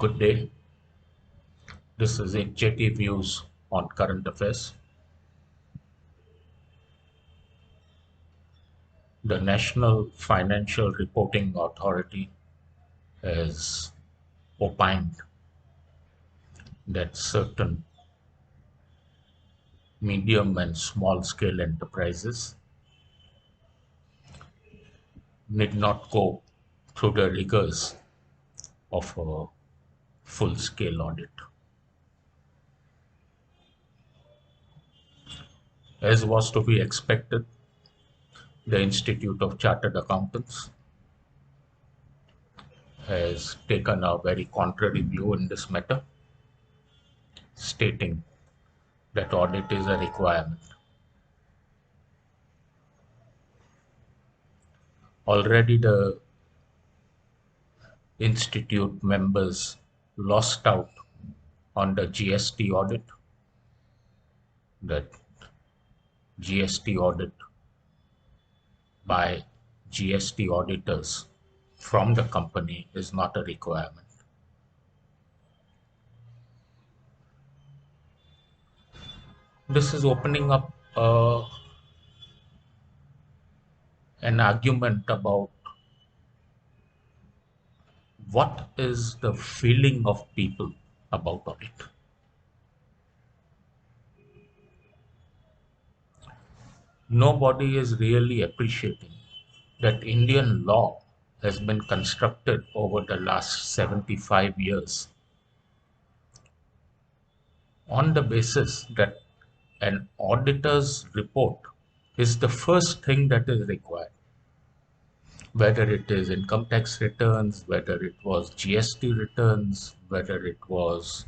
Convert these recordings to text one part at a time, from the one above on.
Good day. This is JT Views on Current Affairs. The National Financial Reporting Authority has opined that certain medium and small scale enterprises need not go through the rigors of a full scale audit. As was to be expected, the Institute of Chartered Accountants has taken a very contrary view in this matter, stating that audit is a requirement. Already the institute members lost out on the GST audit. That GST audit by GST auditors from the company is not a requirement. This is opening up an argument about what is the feeling of people about audit. Nobody is really appreciating that Indian law has been constructed over the last 75 years on the basis that an auditor's report is the first thing that is required. Whether it is income tax returns, whether it was GST returns, whether it was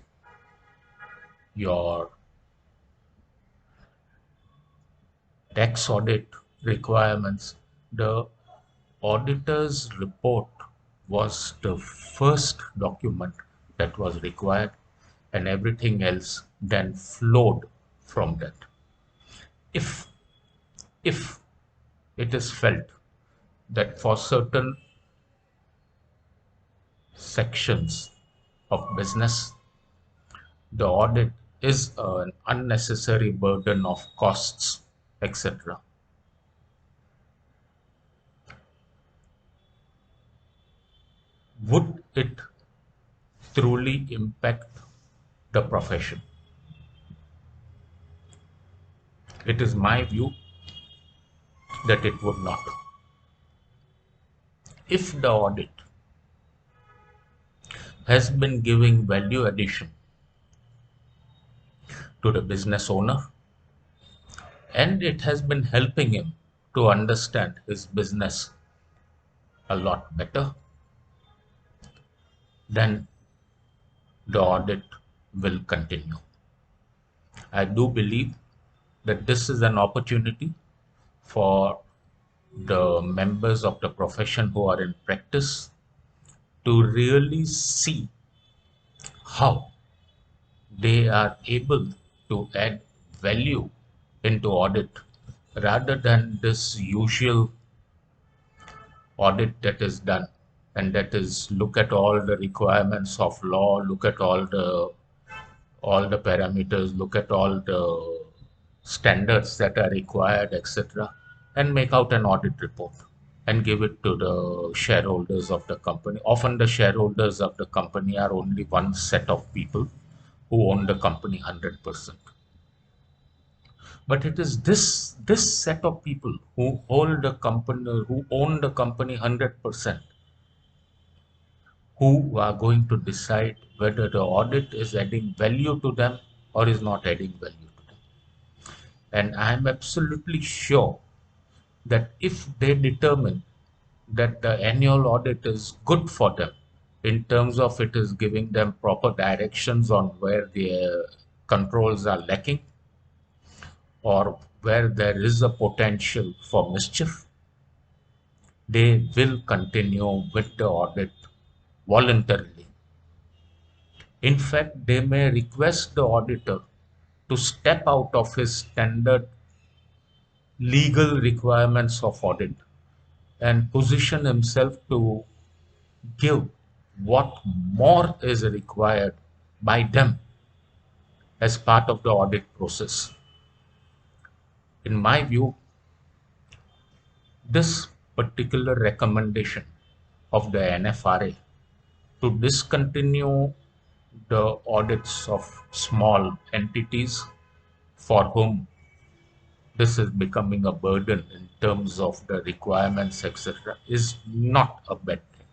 your tax audit requirements, the auditor's report was the first document that was required, and everything else then flowed from that. If it is felt that for certain sections of business, the audit is an unnecessary burden of costs, etc., would it truly impact the profession? It is my view that it would not. If the audit has been giving value addition to the business owner and it has been helping him to understand his business a lot better, then the audit will continue. I do believe that this is an opportunity for the members of the profession who are in practice to really see how they are able to add value into audit rather than this usual audit that is done, and that is look at all the requirements of law, look at all the parameters, look at all the standards that are required, etc., and make out an audit report and give it to the shareholders of the company. Often the shareholders of the company are only one set of people who own the company 100%. But it is this set of people who hold the company, who own the company 100%, who are going to decide whether the audit is adding value to them or is not adding value to them. And I am absolutely sure that if they determine that the annual audit is good for them in terms of it is giving them proper directions on where their controls are lacking or where there is a potential for mischief, they will continue with the audit voluntarily. In fact, they may request the auditor to step out of his standard legal requirements of audit and position himself to give what more is required by them as part of the audit process. In my view, this particular recommendation of the NFRA to discontinue the audits of small entities for whom this is becoming a burden in terms of the requirements, etc., is not a bad thing.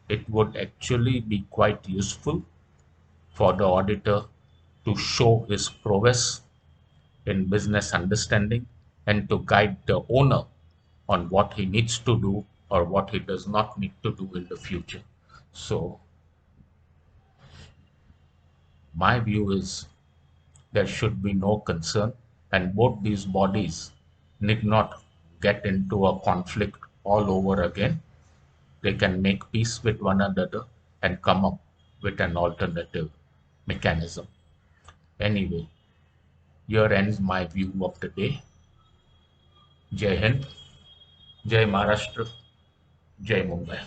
It would actually be quite useful for the auditor to show his prowess in business understanding and to guide the owner on what he needs to do or what he does not need to do in the future. So, my view is there should be no concern, and both these bodies need not get into a conflict all over again. They can make peace with one another and come up with an alternative mechanism. Anyway, here ends my view of the day. Jai Hind, Jai Maharashtra, Jai Mumbai.